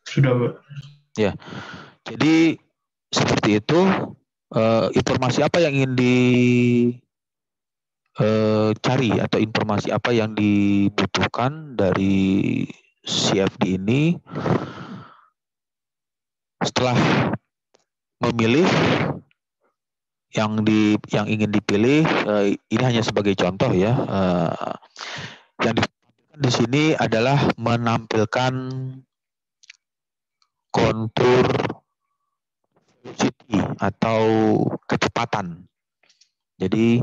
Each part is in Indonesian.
Sudah, Pak. Ya, jadi seperti itu. Informasi apa yang ingin dicari atau informasi apa yang dibutuhkan dari CFD ini setelah memilih yang ingin dipilih. Ini hanya sebagai contoh ya. Yang ditampilkan di sini adalah menampilkan kontur velocity atau kecepatan. Jadi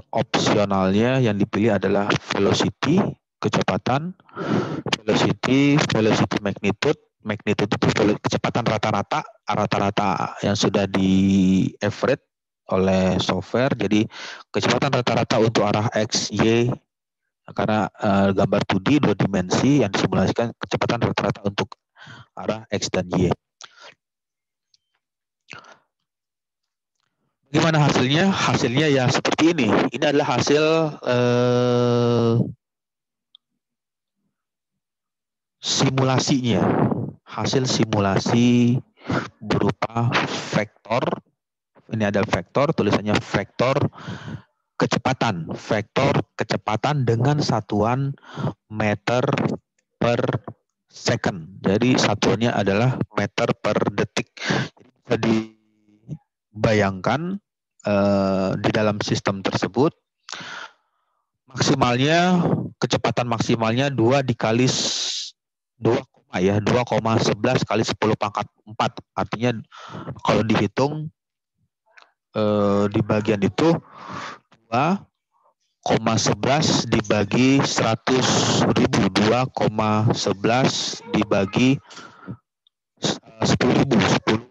opsionalnya yang dipilih adalah velocity, kecepatan, velocity magnitude. Magnitude itu kecepatan rata-rata yang sudah di average oleh software. Jadi kecepatan rata-rata untuk arah X, Y, karena gambar 2D 2 dimensi yang disimulasikan kecepatan rata-rata untuk arah X dan Y. Gimana hasilnya? Hasilnya ya seperti ini. Ini adalah hasil simulasinya. Hasil simulasi berupa vektor. Ini ada vektor, tulisannya vektor kecepatan dengan satuan meter per second. Jadi satuannya adalah meter per detik. Jadi bayangkan di dalam sistem tersebut kecepatan maksimalnya 2 dikali 2,11 kali 10 pangkat 4. Artinya kalau dihitung di bagian itu 2,11 dibagi 100.000, 2,11 dibagi 10.000.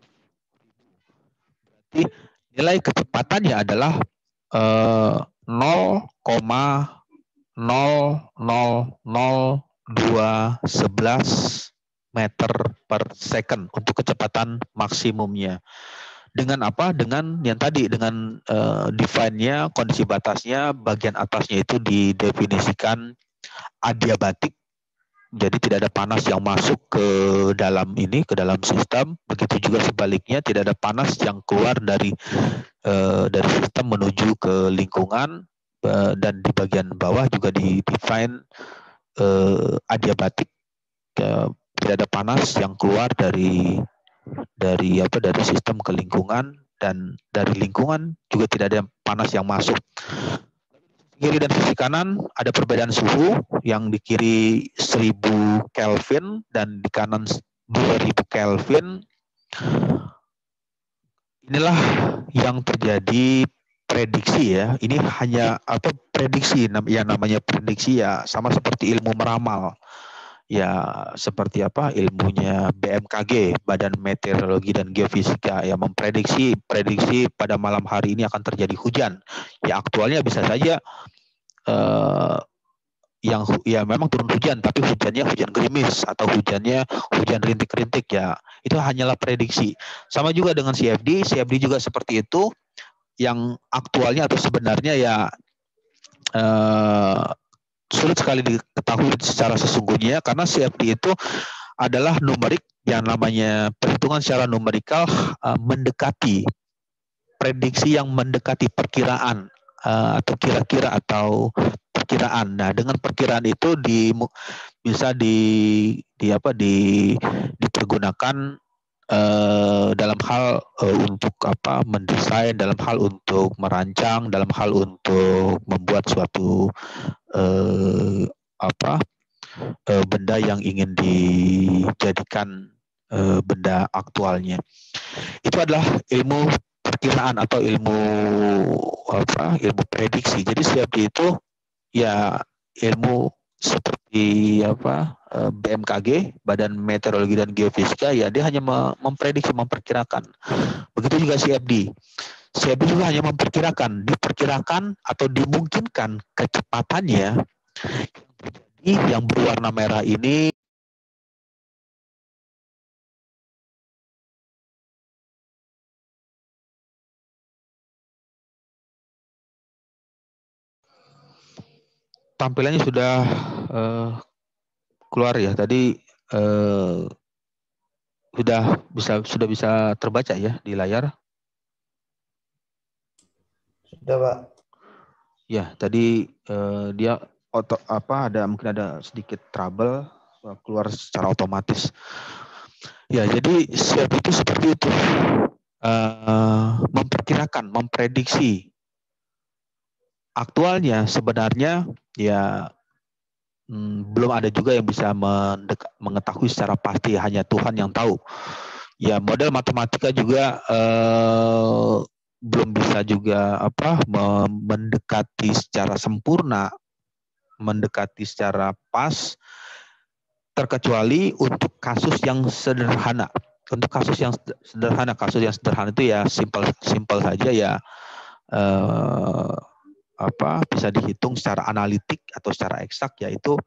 Berarti nilai kecepatannya adalah 0,0000211 meter per second untuk kecepatan maksimumnya. Dengan apa? Dengan yang tadi, dengan define-nya, kondisi batasnya, bagian atasnya itu didefinisikan adiabatik. Jadi tidak ada panas yang masuk ke dalam sistem. Begitu juga sebaliknya, tidak ada panas yang keluar dari sistem menuju ke lingkungan. Dan di bagian bawah juga di-define adiabatik. Tidak ada panas yang keluar dari sistem ke lingkungan, dan dari lingkungan juga tidak ada panas yang masuk. Kiri dan sisi kanan ada perbedaan suhu, yang di kiri 1000 Kelvin dan di kanan 2000 Kelvin. Inilah yang terjadi prediksi ya. Ini hanya prediksi, yang namanya prediksi ya sama seperti ilmu meramal. Ya seperti ilmunya BMKG, Badan Meteorologi dan Geofisika, ya prediksi pada malam hari ini akan terjadi hujan. Ya aktualnya bisa saja memang turun hujan, tapi hujannya hujan gerimis atau hujannya hujan rintik-rintik, ya itu hanyalah prediksi. Sama juga dengan CFD juga seperti itu. Yang aktualnya atau sebenarnya ya sulit sekali diketahui secara sesungguhnya, karena CFD itu adalah numerik, yang namanya perhitungan secara numerikal, mendekati prediksi yang mendekati perkiraan atau kira-kira atau perkiraan. Nah, dengan perkiraan itu bisa dipergunakan dalam hal untuk mendesain, dalam hal untuk merancang, dalam hal untuk membuat suatu benda yang ingin dijadikan benda aktualnya. Itu adalah ilmu perkiraan atau ilmu prediksi. Jadi CFD itu ya ilmu seperti BMKG, Badan Meteorologi dan Geofisika, ya dia hanya memprediksi, memperkirakan. Begitu juga CFD. CFD juga hanya diperkirakan atau dimungkinkan kecepatannya yang berwarna merah ini tampilannya sudah keluar ya. Tadi sudah bisa terbaca ya di layar? Sudah, Pak. Ya, tadi dia mungkin ada sedikit trouble keluar secara otomatis. Ya, jadi SERP itu seperti itu. Memperkirakan, memprediksi. Aktualnya sebenarnya ya belum ada juga yang bisa mengetahui secara pasti, hanya Tuhan yang tahu. Ya, model matematika juga belum bisa juga mendekati secara sempurna, mendekati secara pas, terkecuali untuk kasus yang sederhana. Untuk kasus yang sederhana itu ya simple saja ya, bisa dihitung secara analitik atau secara eksak, yaitu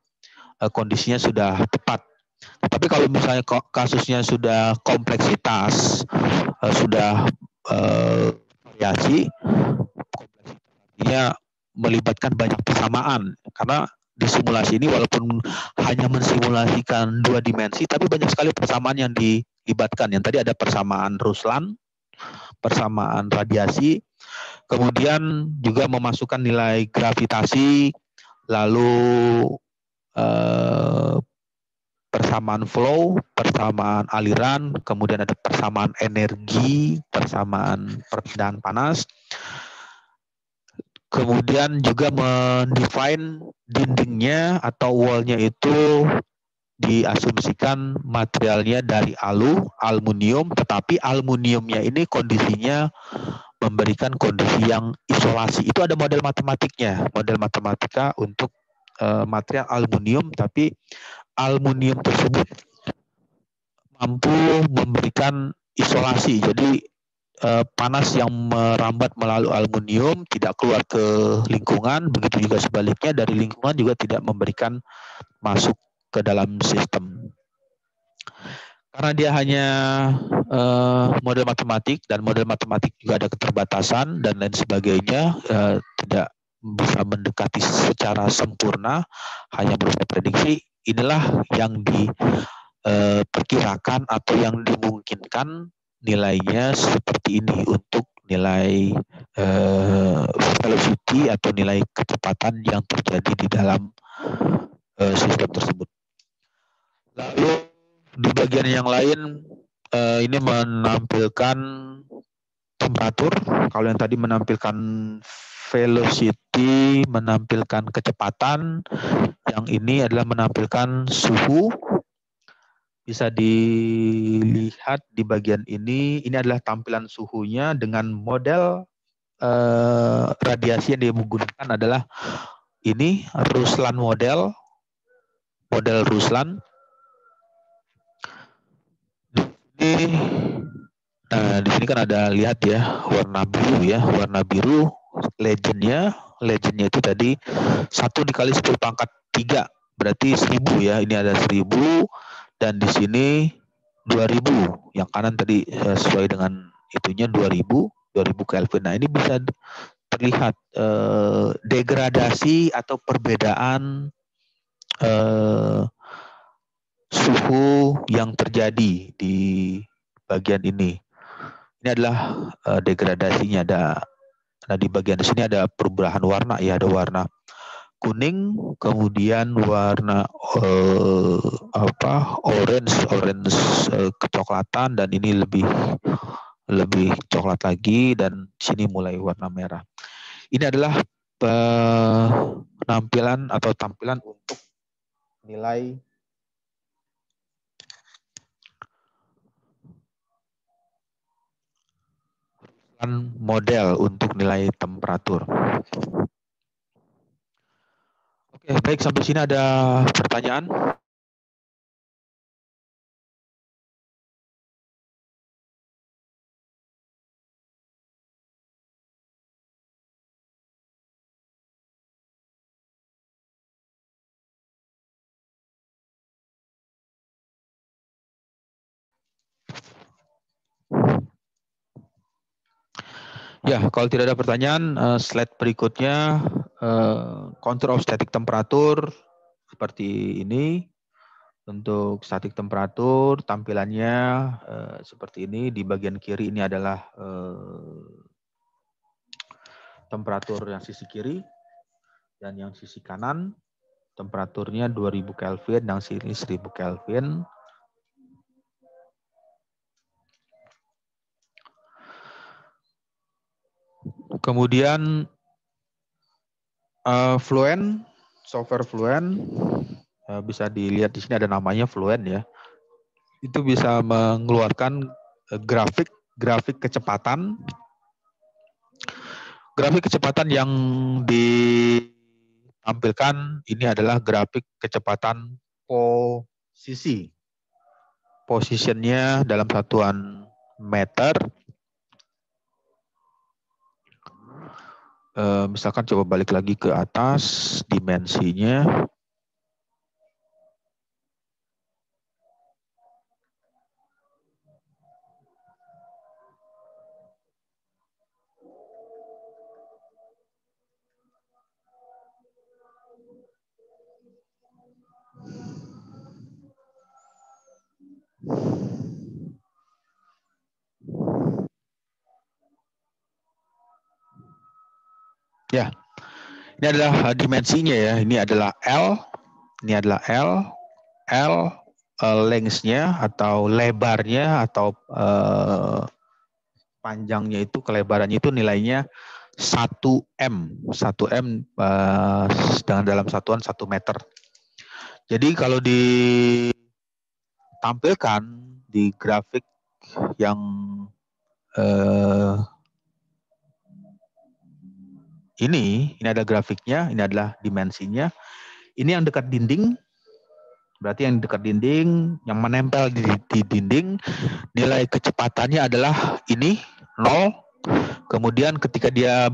kondisinya sudah tepat. Tapi kalau misalnya kasusnya sudah kompleksitas, sudah variasi, kompleksitasnya melibatkan banyak persamaan, karena di simulasi ini walaupun hanya mensimulasikan 2 dimensi, tapi banyak sekali persamaan yang dilibatkan. Yang tadi ada persamaan Ruslan, persamaan radiasi, kemudian juga memasukkan nilai gravitasi, lalu persamaan flow, persamaan aliran, kemudian ada persamaan energi, persamaan perpindahan panas. Kemudian juga mendefine dindingnya atau wall-nya itu diasumsikan materialnya dari aluminium, tetapi aluminiumnya ini kondisinya memberikan kondisi yang isolasi. Itu ada model matematiknya, model matematika untuk material aluminium, tapi aluminium tersebut mampu memberikan isolasi. Jadi panas yang merambat melalui aluminium tidak keluar ke lingkungan, begitu juga sebaliknya dari lingkungan juga tidak memberikan masuk ke dalam sistem. Karena dia hanya model matematik, dan model matematik juga ada keterbatasan dan lain sebagainya, tidak bisa mendekati secara sempurna, hanya berupa prediksi. Inilah yang diperkirakan atau yang dimungkinkan nilainya seperti ini untuk nilai velocity atau nilai kecepatan yang terjadi di dalam sistem tersebut. Lalu di bagian yang lain ini menampilkan temperatur. Kalau yang tadi menampilkan velocity, menampilkan kecepatan, yang ini adalah menampilkan suhu. Bisa dilihat di bagian ini adalah tampilan suhunya dengan model radiasi yang digunakan adalah ini Ruslan model Ruslan. Nah, di sini kan ada lihat ya warna biru legendnya itu tadi 1 dikali 10 pangkat 3 berarti 1000 ya, ini ada 1000, dan di sini 2000, yang kanan tadi sesuai dengan itunya 2000 Kelvin. Nah, ini bisa terlihat degradasi atau perbedaan suhu yang terjadi di bagian ini. Ini adalah degradasinya. Nah, di bagian sini ada perubahan warna ya, ada warna kuning, kemudian warna orange kecoklatan, dan ini lebih coklat lagi, dan sini mulai warna merah. Ini adalah penampilan atau tampilan untuk nilai model untuk nilai temperatur. Oke, baik, sampai sini ada pertanyaan? Ya, kalau tidak ada pertanyaan, slide berikutnya contour of static temperature seperti ini. Untuk statik temperatur, tampilannya seperti ini. Di bagian kiri ini adalah temperatur yang sisi kiri, dan yang sisi kanan temperaturnya 2000 Kelvin, yang sini 1000 Kelvin. Kemudian Fluent, software Fluent, bisa dilihat di sini ada namanya Fluent ya. Itu bisa mengeluarkan grafik kecepatan. Grafik kecepatan yang ditampilkan ini adalah grafik kecepatan posisi. Positionnya dalam satuan meter. Misalkan coba balik lagi ke atas, dimensinya. Ya, ini adalah dimensinya ya. Ini adalah L, ini adalah L length-nya atau lebarnya atau panjangnya itu, kelebarannya itu nilainya 1M. 1M dalam satuan 1 meter. Jadi kalau ditampilkan di grafik yang ini ada grafiknya, ini adalah dimensinya. Ini yang dekat dinding, berarti yang dekat dinding, yang menempel di dinding, nilai kecepatannya adalah ini, 0. Kemudian ketika dia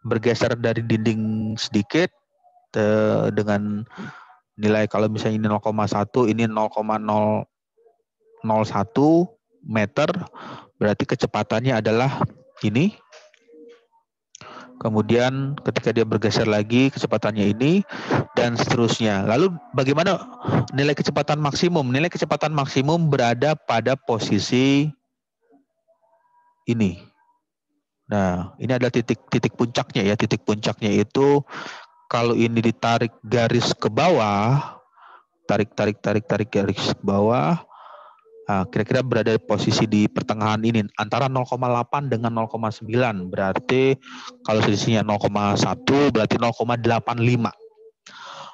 bergeser dari dinding sedikit, dengan nilai kalau misalnya ini 0,1, ini 0,001 meter, berarti kecepatannya adalah ini. Kemudian ketika dia bergeser lagi, kecepatannya ini, dan seterusnya. Lalu bagaimana nilai kecepatan maksimum? Nilai kecepatan maksimum berada pada posisi ini. Nah, ini adalah titik puncaknya ya. Titik puncaknya itu kalau ini ditarik garis ke bawah, tarik garis ke bawah, nah, kira-kira berada di posisi di pertengahan ini antara 0,8 dengan 0,9. Berarti kalau selisihnya 0,1 berarti 0,85.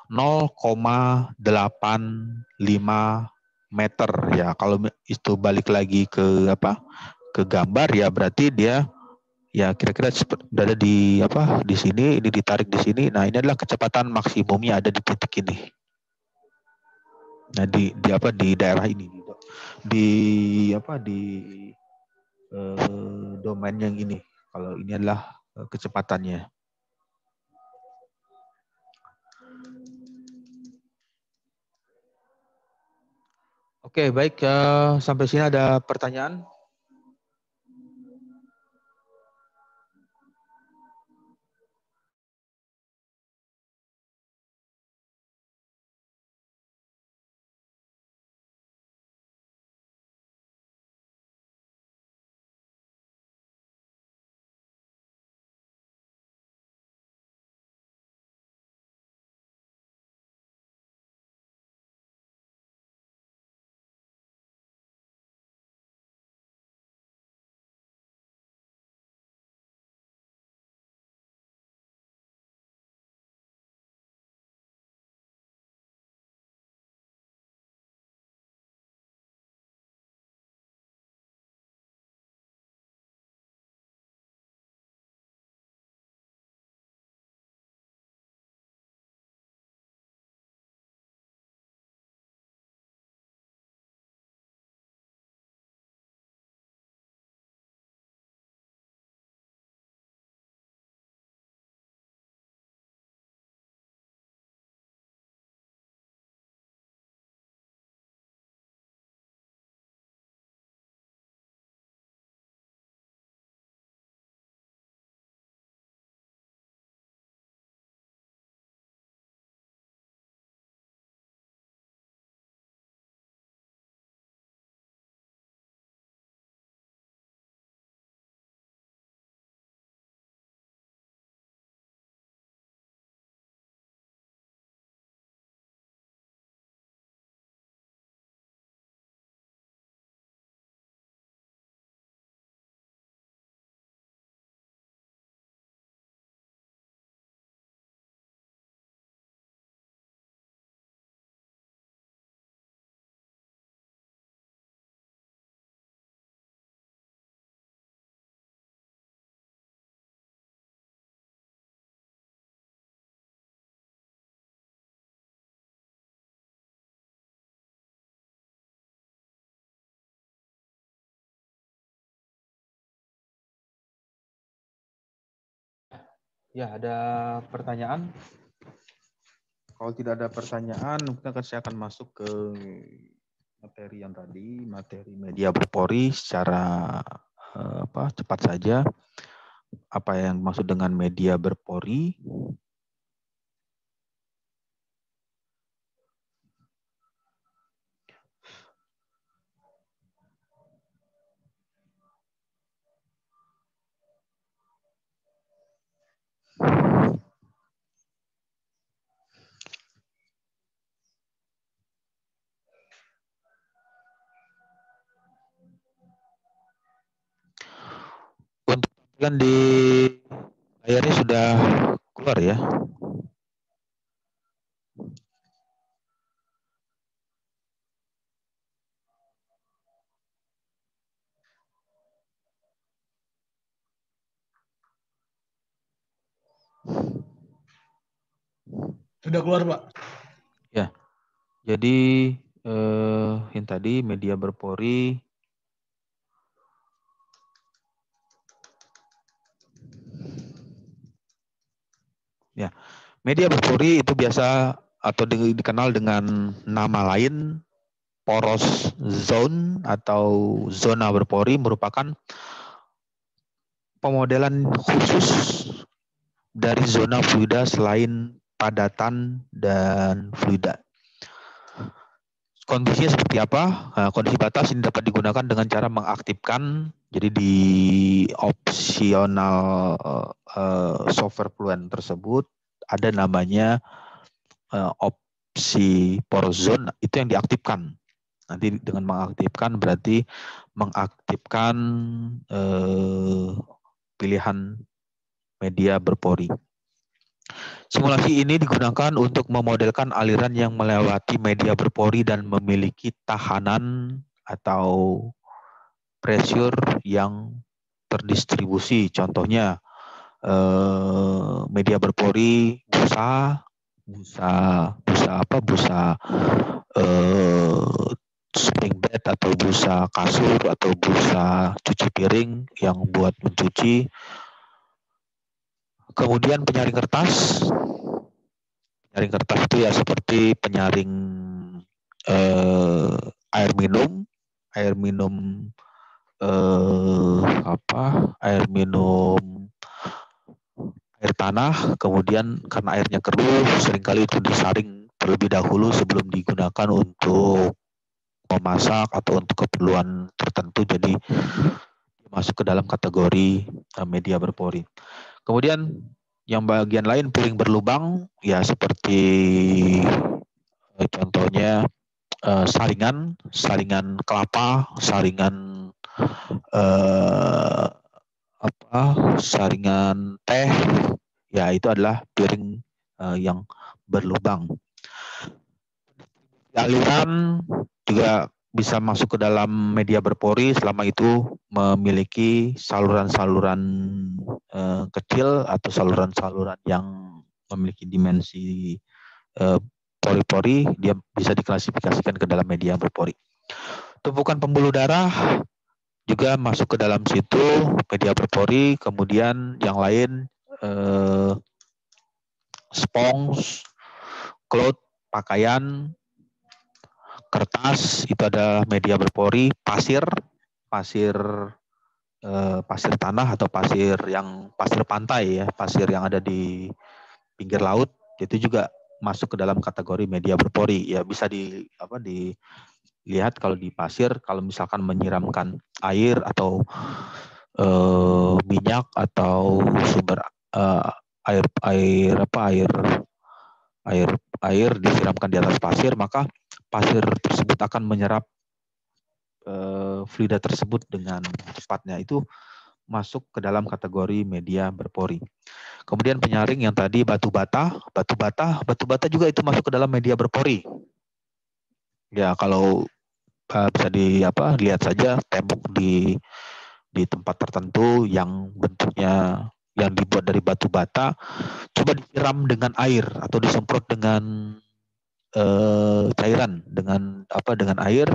0,85 meter ya. Kalau itu balik lagi ke ke gambar ya, berarti dia ya kira-kira berada di di sini, ini ditarik di sini. Nah, ini adalah kecepatan maksimumnya ada di titik ini. Nah, di daerah ini, di domain yang ini. Kalau ini adalah kecepatannya. Oke, baik. Sampai sini ada pertanyaan? Ya, ada pertanyaan? Kalau tidak ada pertanyaan, mungkin saya akan masuk ke materi yang tadi, materi media berpori secara cepat saja. Apa yang dimaksud dengan media berpori? Untuk tampilan di layarnya sudah keluar ya. Sudah keluar, Pak. Ya, jadi yang tadi media berpori. Ya, media berpori itu biasa atau dikenal dengan nama lain poros zone atau zona berpori, merupakan pemodelan khusus dari zona fluida selain padatan dan fluida. Kondisinya seperti apa? Nah, kondisi batas ini dapat digunakan dengan cara mengaktifkan, jadi di opsional software Fluent tersebut ada namanya opsi poros zone, itu yang diaktifkan. Nanti dengan mengaktifkan berarti mengaktifkan pilihan media berpori. Simulasi ini digunakan untuk memodelkan aliran yang melewati media berpori dan memiliki tahanan atau pressure yang terdistribusi. Contohnya media berpori busa spring bed atau busa kasur atau busa cuci piring yang buat mencuci. Kemudian penyaring kertas. Penyaring kertas itu ya seperti penyaring air minum air minum air tanah, kemudian karena airnya keruh seringkali itu disaring terlebih dahulu sebelum digunakan untuk memasak atau untuk keperluan tertentu, jadi masuk ke dalam kategori media berpori. Kemudian yang bagian lain piring berlubang ya seperti contohnya saringan kelapa, saringan teh, ya itu adalah piring yang berlubang. Aliran juga bisa masuk ke dalam media berpori selama itu memiliki saluran-saluran kecil atau saluran-saluran yang memiliki dimensi pori-pori, dia bisa diklasifikasikan ke dalam media berpori. Tumpukan pembuluh darah juga masuk ke dalam situ, media berpori. Kemudian yang lain spons, cloth, pakaian, kertas, itu ada media berpori. Pasir tanah atau pasir pantai ya, pasir yang ada di pinggir laut, itu juga masuk ke dalam kategori media berpori. Ya bisa dilihat kalau di pasir, kalau misalkan menyiramkan air atau minyak atau sumber air disiramkan di atas pasir, maka pasir tersebut akan menyerap fluida tersebut dengan cepatnya. Itu masuk ke dalam kategori media berpori. Kemudian penyaring yang tadi batu bata juga itu masuk ke dalam media berpori. Ya kalau bisa lihat saja tembok di tempat tertentu yang bentuknya yang dibuat dari batu bata, coba disiram dengan air atau disemprot dengan cairan dengan air,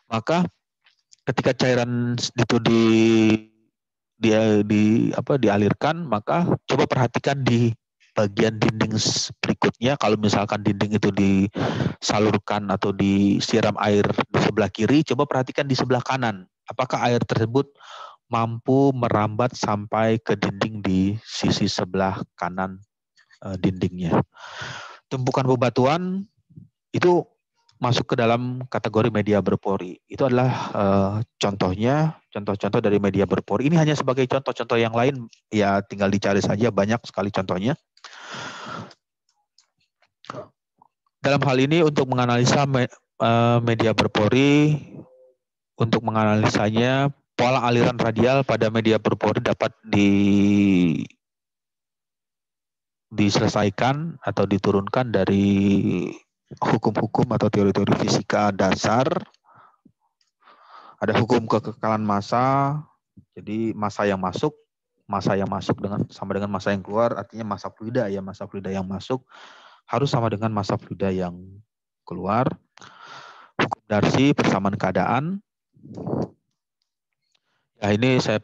maka ketika cairan itu dialirkan, maka coba perhatikan di bagian dinding berikutnya. Kalau misalkan dinding itu disalurkan atau disiram air di sebelah kiri, coba perhatikan di sebelah kanan. Apakah air tersebut mampu merambat sampai ke dinding di sisi sebelah kanan dindingnya. Tumpukan bebatuan itu masuk ke dalam kategori media berpori. Itu adalah contoh-contoh dari media berpori. Ini hanya sebagai contoh-contoh, yang lain ya tinggal dicari saja, banyak sekali contohnya. Dalam hal ini untuk menganalisa media berpori, untuk menganalisanya pola aliran radial pada media berpori dapat diselesaikan atau diturunkan dari hukum-hukum atau teori-teori fisika dasar. Ada hukum kekekalan massa. Jadi massa yang masuk sama dengan massa yang keluar, artinya massa fluida ya, massa fluida yang masuk harus sama dengan massa fluida yang keluar. Hukum Darcy, persamaan keadaan. Ya, ini saya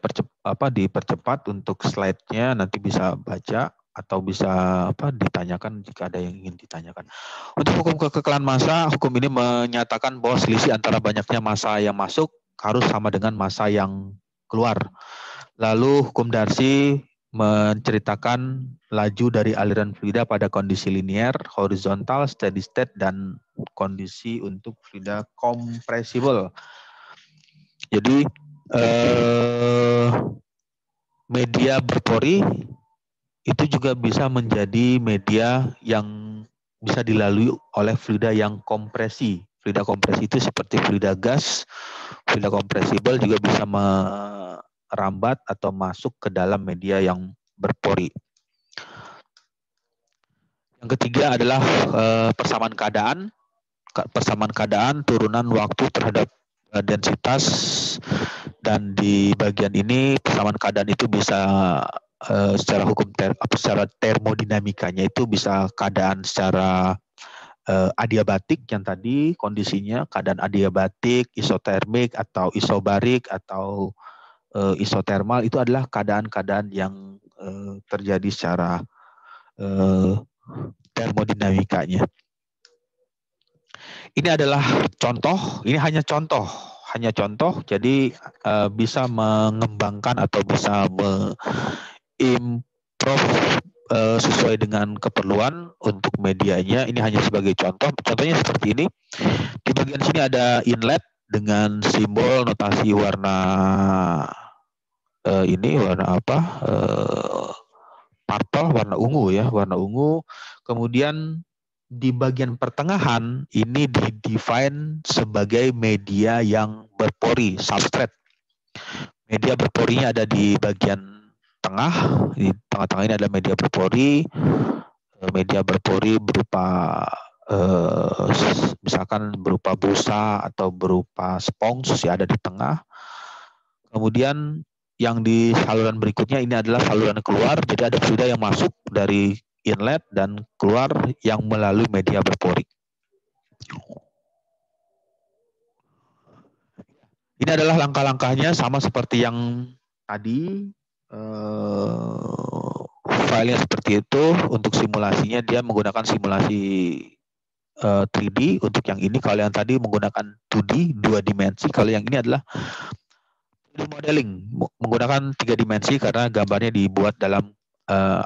dipercepat untuk slide-nya, nanti bisa baca atau bisa ditanyakan jika ada yang ingin ditanyakan. Untuk hukum kekekalan massa, hukum ini menyatakan bahwa selisih antara banyaknya massa yang masuk harus sama dengan massa yang keluar. Lalu hukum Darcy menceritakan laju dari aliran fluida pada kondisi linear, horizontal, steady state, dan kondisi untuk fluida kompresibel. Jadi media berpori itu juga bisa menjadi media yang bisa dilalui oleh fluida yang kompresi. Fluida kompresi itu seperti fluida gas, fluida kompresibel juga bisa merambat atau masuk ke dalam media yang berpori. Yang ketiga adalah persamaan keadaan. Persamaan keadaan turunan waktu terhadap densitas, dan di bagian ini persamaan keadaan itu bisa secara secara termodinamikanya itu bisa keadaan secara adiabatik yang tadi kondisinya, keadaan adiabatik, isotermik atau isobarik atau isotermal, itu adalah keadaan-keadaan yang terjadi secara termodinamikanya. Ini adalah contoh, ini hanya contoh, jadi bisa mengembangkan atau bisa improve sesuai dengan keperluan untuk medianya. Ini hanya sebagai contoh. Contohnya seperti ini. Di bagian sini ada inlet dengan simbol notasi warna warna apa? Purple, warna ungu ya, warna ungu. Kemudian di bagian pertengahan ini di-define sebagai media yang berpori, substrate. Media berporinya ada di bagian tengah. Di tengah-tengah ini ada media berpori. Media berpori berupa misalkan berupa busa atau berupa sponge yang ada di tengah. Kemudian yang di saluran berikutnya ini adalah saluran keluar. Jadi ada fluida yang masuk dari inlet dan keluar yang melalui media berpori. Ini adalah langkah-langkahnya sama seperti yang tadi. Filenya seperti itu. Untuk simulasinya dia menggunakan simulasi 3D. Untuk yang ini, kalau yang tadi menggunakan 2D, 2 dimensi. Kalau yang ini adalah modeling, menggunakan 3 dimensi karena gambarnya dibuat dalam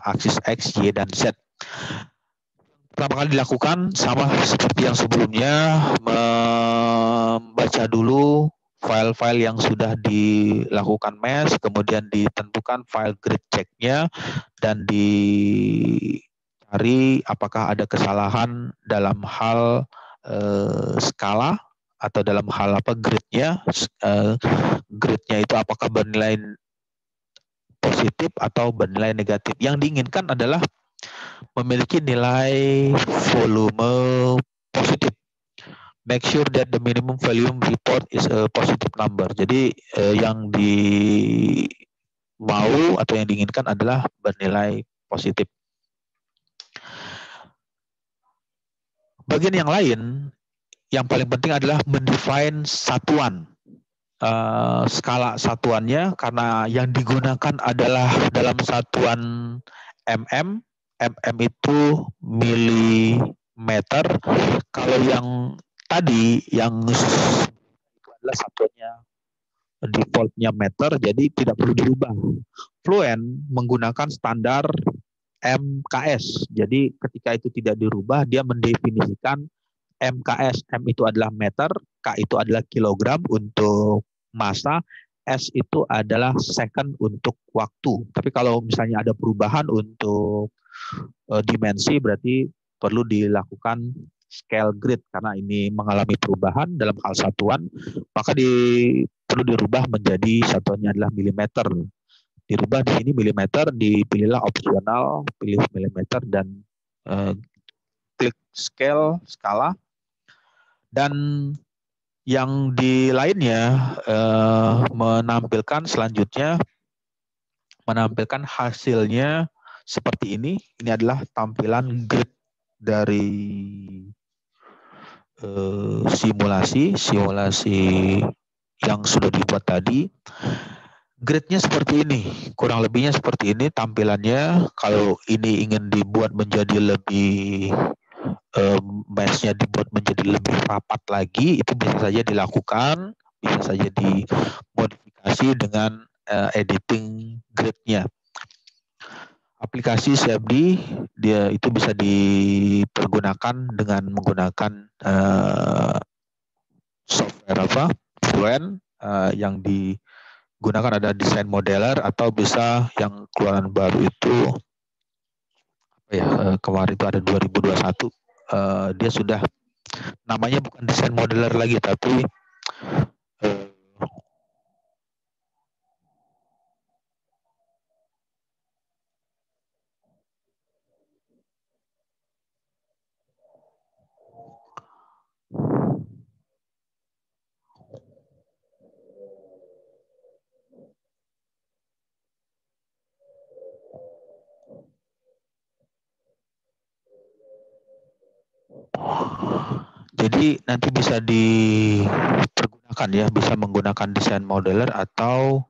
aksis X, Y, dan Z. Pertama kali dilakukan sama seperti yang sebelumnya, membaca dulu file-file yang sudah dilakukan mesh, kemudian ditentukan file grid check-nya, dan dicari apakah ada kesalahan dalam hal skala atau dalam hal gridnya. Gridnya itu apakah bernilai positif atau bernilai negatif. Yang diinginkan adalah memiliki nilai volume positif. Make sure that the minimum volume report is a positive number. Jadi yang mau atau yang diinginkan adalah bernilai positif. Bagian yang lain, yang paling penting adalah mendefine satuan. skala satuannya karena yang digunakan adalah dalam satuan mm. Mm itu milimeter. Kalau yang tadi yang adalah satuannya defaultnya meter, jadi tidak perlu dirubah. Fluent menggunakan standar MKS. Jadi ketika itu tidak dirubah, dia mendefinisikan MKS. M itu adalah meter, K itu adalah kilogram untuk massa, S itu adalah second untuk waktu. Tapi kalau misalnya ada perubahan untuk dimensi, berarti perlu dilakukan scale grid karena ini mengalami perubahan dalam hal satuan, maka perlu dirubah menjadi satuannya adalah milimeter. Dirubah di sini milimeter, dipilihlah opsional, pilih milimeter dan klik skala. Dan yang di lainnya menampilkan selanjutnya menampilkan hasilnya seperti ini. Ini adalah tampilan grid dari simulasi yang sudah dibuat tadi. Gridnya seperti ini, kurang lebihnya seperti ini tampilannya. Kalau ini ingin dibuat menjadi lebih mesh-nya dibuat menjadi lebih rapat lagi, itu bisa saja dilakukan, bisa saja dimodifikasi dengan editing grid-nya. Aplikasi CFD dia itu bisa dipergunakan dengan menggunakan software Fluent yang digunakan ada desain modeler atau bisa yang keluaran baru itu kemarin itu ada 2021 dia sudah namanya bukan desain modeler lagi tapi jadi nanti bisa dipergunakan ya, bisa menggunakan desain modeler atau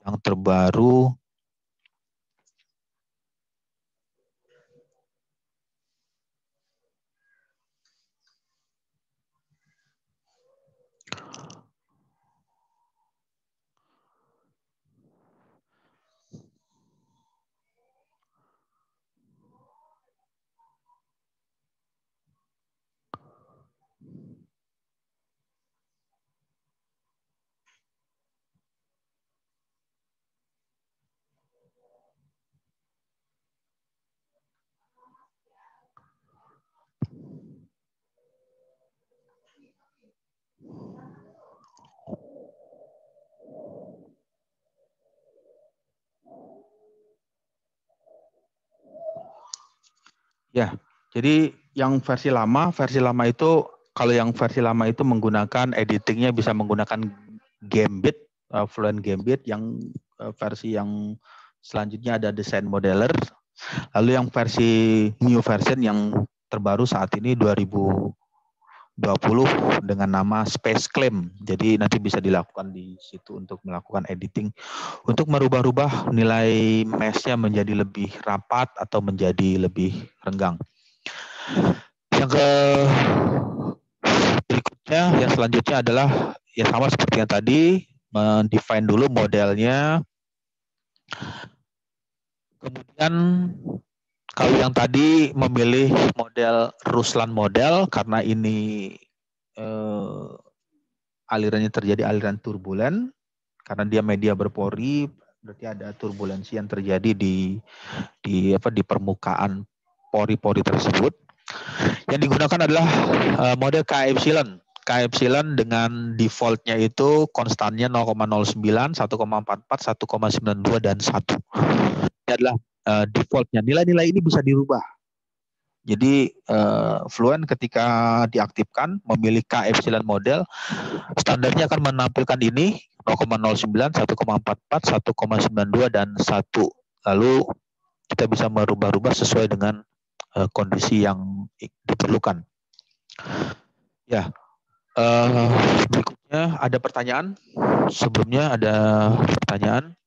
yang terbaru ya. Jadi yang versi lama itu kalau yang versi lama itu menggunakan editingnya bisa menggunakan Gambit, Fluent Gambit. Yang versi yang selanjutnya ada desain modeler. Lalu yang new version yang terbaru saat ini 2020 dengan nama Space Claim. Jadi nanti bisa dilakukan di situ untuk melakukan editing untuk merubah-rubah nilai mesh-nya menjadi lebih rapat atau menjadi lebih renggang. Yang berikutnya, yang selanjutnya adalah ya sama seperti yang tadi, mendefine dulu modelnya. Kemudian kalau yang tadi memilih model Ruslan model karena ini alirannya terjadi aliran turbulen karena dia media berpori, berarti ada turbulensi yang terjadi di permukaan pori-pori tersebut. Yang digunakan adalah model K epsilon. K epsilon dengan defaultnya itu konstannya 0,09, 1,44, 1,92 dan 1. Ini adalah defaultnya. Nilai-nilai ini bisa dirubah. Jadi Fluent ketika diaktifkan memilih K epsilon model, standarnya akan menampilkan ini 0,09, 1,44, 1,92 dan 1. Lalu kita bisa merubah-rubah sesuai dengan kondisi yang diperlukan. Ya, Berikutnya ada pertanyaan? Sebelumnya ada pertanyaan?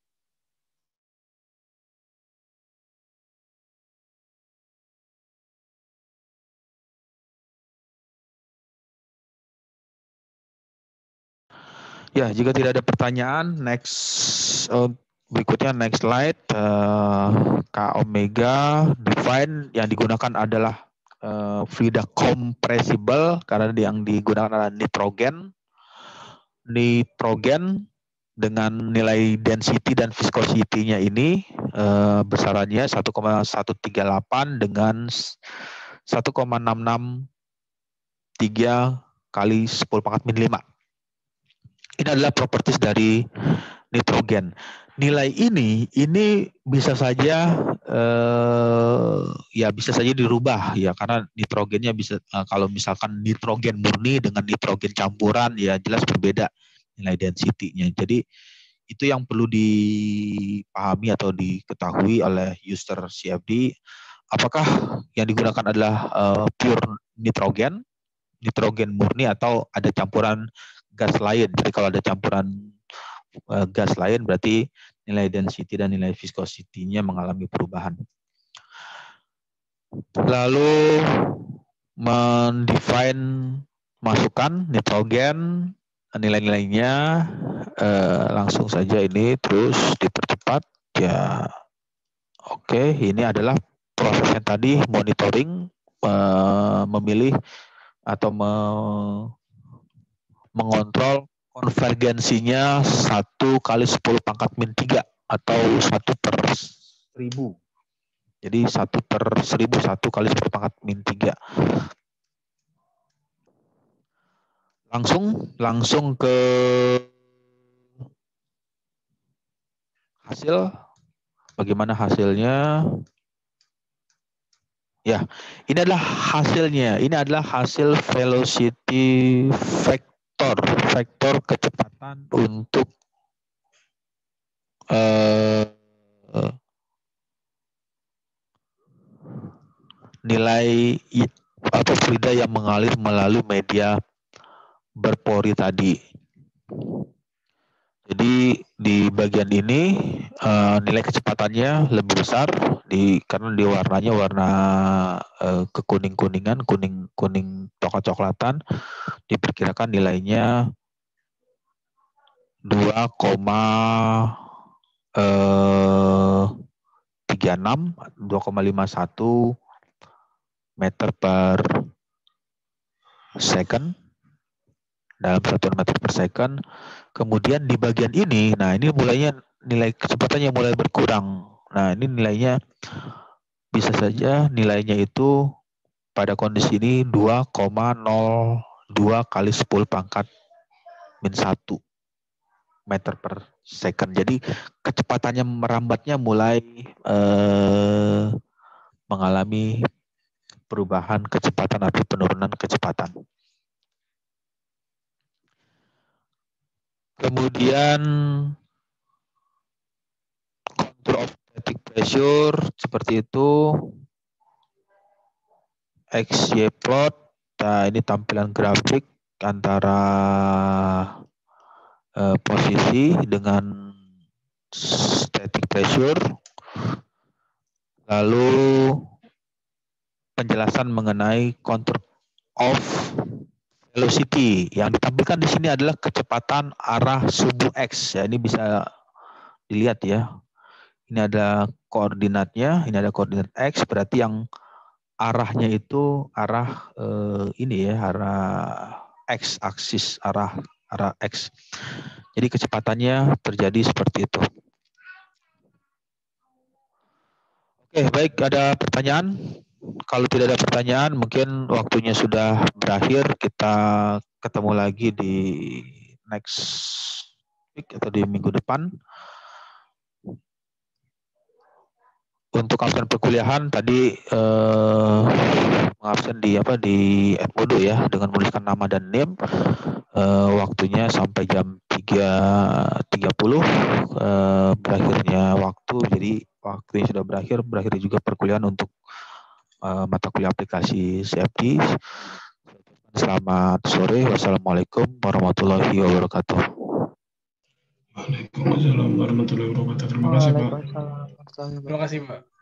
Ya, jika tidak ada pertanyaan, berikutnya next slide. K omega define yang digunakan adalah fluida compressible karena yang digunakan adalah nitrogen. Nitrogen dengan nilai density dan viscosity-nya ini besarannya 1,138 dengan 1,663 kali 10 pangkat min 5. Ini adalah properties dari nitrogen. Nilai ini bisa saja ya bisa saja dirubah ya karena nitrogennya bisa kalau misalkan nitrogen murni dengan nitrogen campuran ya jelas berbeda nilai density-nya. Jadi itu yang perlu dipahami atau diketahui oleh user CFD. Apakah yang digunakan adalah pure nitrogen murni atau ada campuran gas lain. Jadi kalau ada campuran gas lain berarti nilai density dan nilai viscosity-nya mengalami perubahan. Lalu mendefine masukkan nitrogen nilai-nilainya langsung saja ini terus dipercepat ya. Oke, ini adalah proses yang tadi monitoring memilih atau mengontrol konvergensinya 1 kali 10 pangkat min 3 atau 1/1000. Jadi 1/1000 1 kali 10 pangkat min 3. Langsung ke hasil. Bagaimana hasilnya? Ya, ini adalah hasilnya. Ini adalah hasil velocity vektor kecepatan untuk nilai atau fluida yang mengalir melalui media berpori tadi. Jadi di bagian ini nilai kecepatannya lebih besar karena di warnanya warna kekuning-kuningan, kuning coklat-coklatan. Diperkirakan nilainya 2,51 meter per second dalam satuan meter per second. Kemudian di bagian ini, nah ini mulainya nilai kecepatannya mulai berkurang. Nah ini nilainya bisa saja nilainya itu pada kondisi ini 2,02 kali 10 pangkat min 1 meter per second. Jadi kecepatannya merambatnya mulai mengalami perubahan kecepatan atau penurunan kecepatan. Kemudian contour of static pressure seperti itu. XY plot. Nah, ini tampilan grafik antara posisi dengan static pressure. Lalu penjelasan mengenai contour of velocity. Yang ditampilkan di sini adalah kecepatan arah subuh X. Ya, ini bisa dilihat ya. Ini ada koordinatnya, ini ada koordinat X, berarti yang arahnya itu arah ini ya, arah X aksis, arah X. Jadi kecepatannya terjadi seperti itu. Oke, baik, ada pertanyaan? Kalau tidak ada pertanyaan, mungkin waktunya sudah berakhir. Kita ketemu lagi di next week atau di minggu depan. Untuk absen perkuliahan tadi mengabsen di Edmodo ya dengan menuliskan nama dan NIM. Waktunya sampai jam 3.30 berakhirnya waktu. Jadi waktunya sudah berakhir juga perkuliahan untuk mata kuliah aplikasi CFD. Selamat sore. Wassalamualaikum warahmatullahi wabarakatuh. Waalaikumsalam warahmatullahi wabarakatuh. Terima kasih, Pak. Waalaikumsalam warahmatullahi wabarakatuh. Terima kasih, Pak.